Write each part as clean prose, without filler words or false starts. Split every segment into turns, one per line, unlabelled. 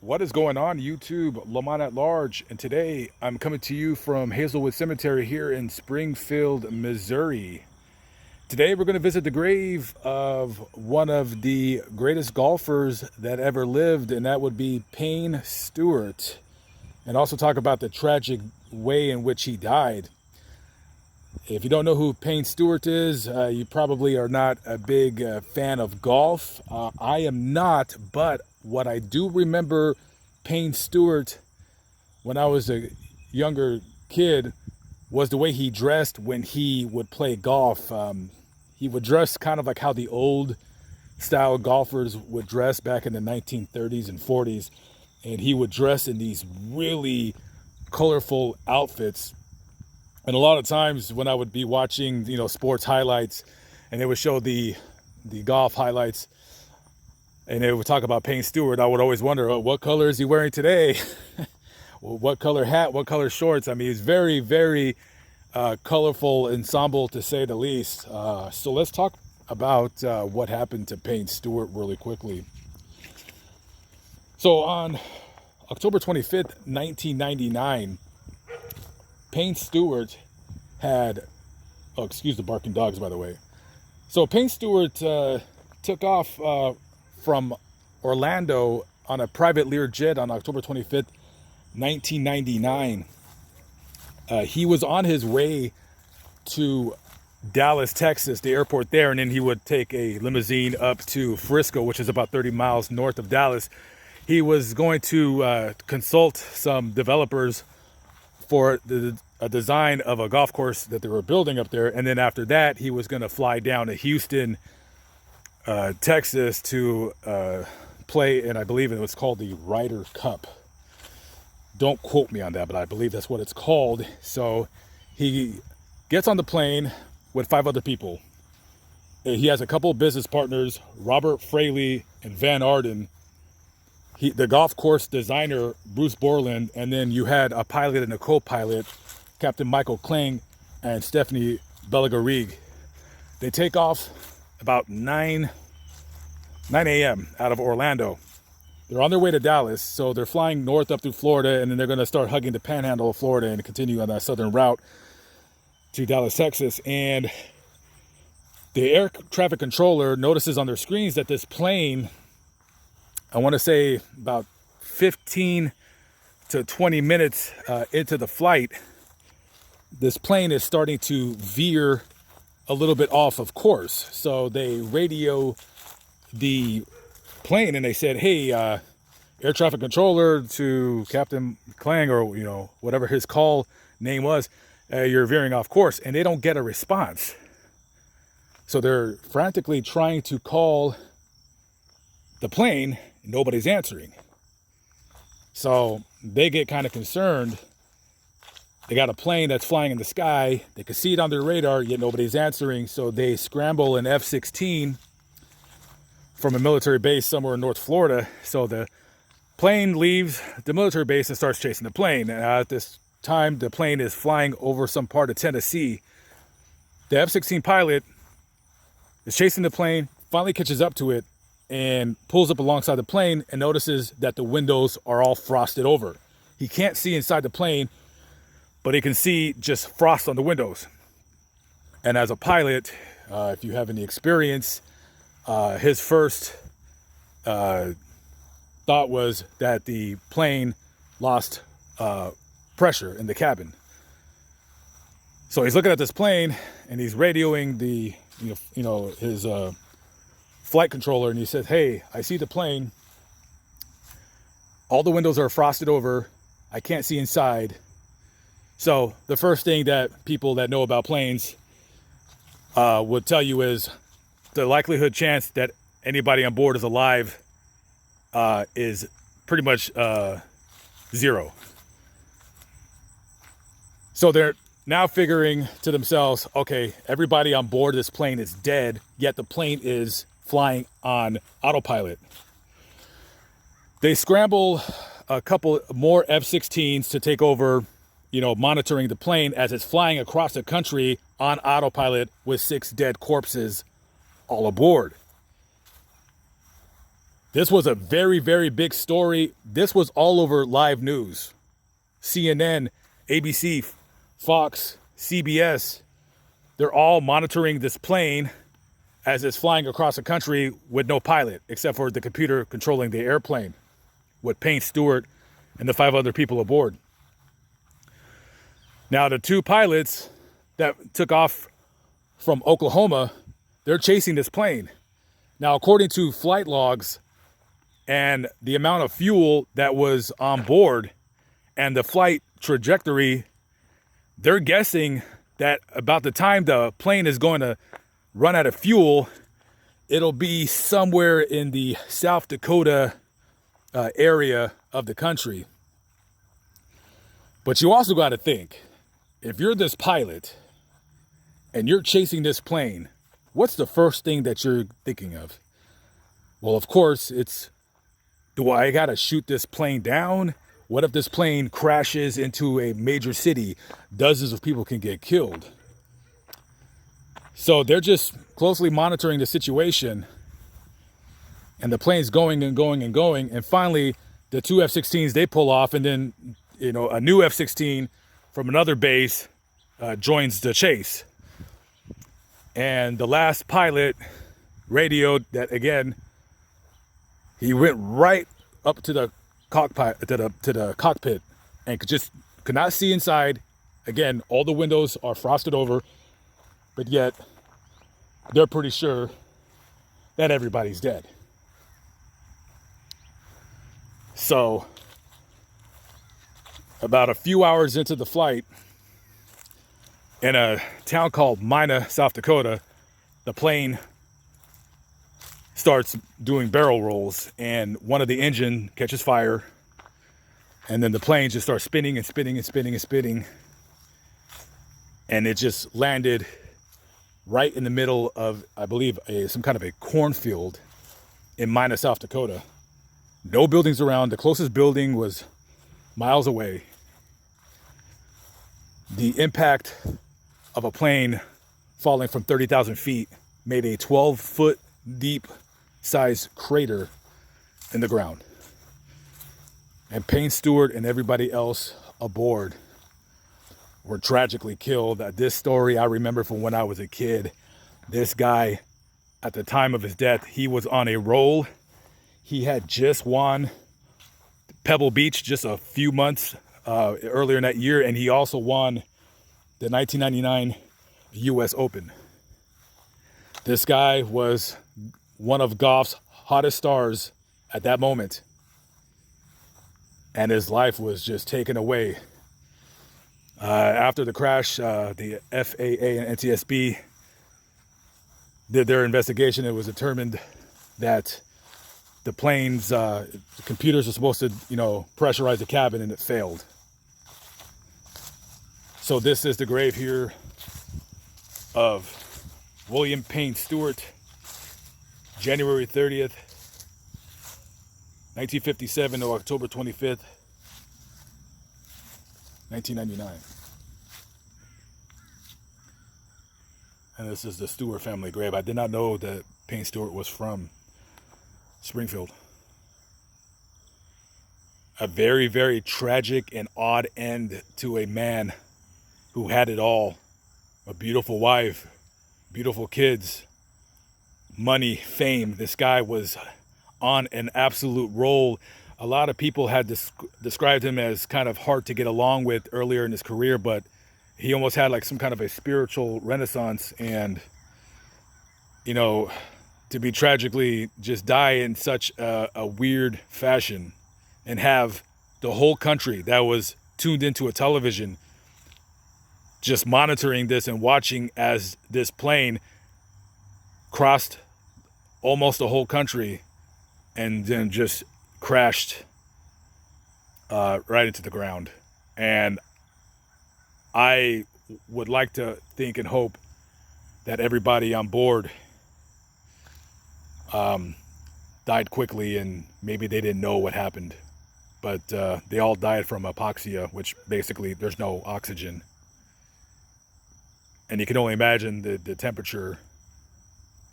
What is going on, YouTube? Lamont at large, and today I'm coming to you from Hazelwood Cemetery here in Springfield, Missouri. Today we're going to visit the grave of one of the greatest golfers that ever lived, and that would be Payne Stewart, and also talk about the tragic way in which he died. If you don't know who Payne Stewart is, you probably are not a big fan of golf. I am not, but what I do remember Payne Stewart when I was a younger kid was the way he dressed when he would play golf. He would dress kind of like how the old style golfers would dress back in the 1930s and 40s. And he would dress in these really colorful outfits. And a lot of times when I would be watching, sports highlights, and they would show the golf highlights, and they would talk about Payne Stewart, I would always wonder, what color is he wearing today? What color hat? What color shorts? I mean, he's very, very colorful ensemble, to say the least. So let's talk about what happened to Payne Stewart really quickly. So on October 25th, 1999, Payne Stewart had, excuse the barking dogs, by the way. So Payne Stewart took off from Orlando on a private Learjet on October 25th, 1999. He was on his way to Dallas, Texas, the airport there, and then he would take a limousine up to Frisco, which is about 30 miles north of Dallas. He was going to consult some developers for a design of a golf course that they were building up there. And then after that, he was going to fly down to Houston, Texas to play, and I believe it was called the Ryder Cup. Don't quote me on that, but I believe that's what it's called. So he gets on the plane with 5 other people. He has a couple of business partners, Robert Fraley and Van Arden. The golf course designer, Bruce Borland, and then you had a pilot and a co-pilot, Captain Michael Kling and Stephanie Bellagarig. They take off about 9 a.m. out of Orlando. They're on their way to Dallas, so they're flying north up through Florida, and then they're going to start hugging the panhandle of Florida and continue on that southern route to Dallas, Texas. And the air traffic controller notices on their screens that this plane, I want to say about 15 to 20 minutes into the flight, this plane is starting to veer a little bit off of course. So they radio the plane and they said, hey, air traffic controller to Captain Klang, or whatever his call name was, you're veering off course. And they don't get a response. So they're frantically trying to call the plane. Nobody's answering. So they get kind of concerned. They got a plane that's flying in the sky. They can see it on their radar, yet nobody's answering. So they scramble an F-16 from a military base somewhere in North Florida. So the plane leaves the military base and starts chasing the plane. And at this time, the plane is flying over some part of Tennessee. The F-16 pilot is chasing the plane, finally catches up to it, and pulls up alongside the plane and notices that the windows are all frosted over. He can't see inside the plane, but he can see just frost on the windows. And as a pilot, if you have any experience, his first thought was that the plane lost pressure in the cabin. So he's looking at this plane and he's radioing the, his flight controller, and he says, hey, I see the plane. All the windows are frosted over. I can't see inside. So the first thing that people that know about planes would tell you is the likelihood chance that anybody on board is alive is pretty much 0. So they're now figuring to themselves, okay, everybody on board this plane is dead, yet the plane is flying on autopilot. They scramble a couple more F-16s to take over, monitoring the plane as it's flying across the country on autopilot with 6 dead corpses all aboard. This was a very, very big story. This was all over live news. CNN, ABC, Fox, CBS, they're all monitoring this plane as it's flying across the country with no pilot, except for the computer controlling the airplane with Payne Stewart and the 5 other people aboard. Now, the 2 pilots that took off from Oklahoma, they're chasing this plane. Now, according to flight logs and the amount of fuel that was on board and the flight trajectory, they're guessing that about the time the plane is going to run out of fuel, it'll be somewhere in the South Dakota area of the country. But you also got to think, if you're this pilot and you're chasing this plane, what's the first thing that you're thinking of? Well, of course, it's, do I got to shoot this plane down? What if this plane crashes into a major city? Dozens of people can get killed. So they're just closely monitoring the situation, and the plane's going and going and going. And finally, the 2 F-16s, they pull off, and then, a new F-16 from another base joins the chase. And the last pilot radioed that, again, he went right up to the cockpit and could not see inside. Again, all the windows are frosted over, but yet they're pretty sure that everybody's dead. So about a few hours into the flight, in a town called Mina, South Dakota, the plane starts doing barrel rolls, and one of the engine catches fire, and then the plane just starts spinning and spinning and spinning and spinning, and it just landed right in the middle of, I believe, some kind of a cornfield in Mina, South Dakota. No buildings around. The closest building was miles away. The impact of a plane falling from 30,000 feet made a 12-foot deep size crater in the ground. And Payne Stewart and everybody else aboard were tragically killed. This story I remember from when I was a kid. This guy, at the time of his death, he was on a roll. He had just won Pebble Beach just a few months earlier in that year, and he also won the 1999 U.S. Open. This guy was one of golf's hottest stars at that moment, and his life was just taken away. After the crash, the FAA and NTSB did their investigation. It was determined that the plane's the computers were supposed to, pressurize the cabin, and it failed. So this is the grave here of William Payne Stewart, January 30th, 1957 to October 25th, 1999. And this is the Stewart family grave. I did not know that Payne Stewart was from Springfield. A very, very tragic and odd end to a man who had it all. A beautiful wife, beautiful kids, money, fame. This guy was on an absolute roll. A lot of people had described him as kind of hard to get along with earlier in his career, but he almost had like some kind of a spiritual renaissance. And, to be tragically just die in such a weird fashion and have the whole country that was tuned into a television just monitoring this and watching as this plane crossed almost the whole country and then just crashed right into the ground. And I would like to think and hope that everybody on board died quickly, and maybe they didn't know what happened, but they all died from hypoxia, which basically there's no oxygen. And you can only imagine the temperature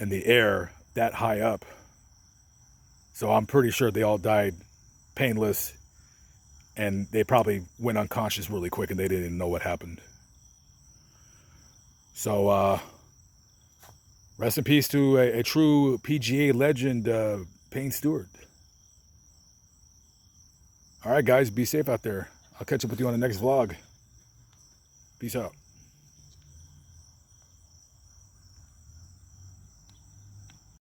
in the air that high up. So I'm pretty sure they all died painless, and they probably went unconscious really quick and they didn't even know what happened. So rest in peace to a true PGA legend, Payne Stewart. All right, guys, be safe out there. I'll catch up with you on the next vlog. Peace out.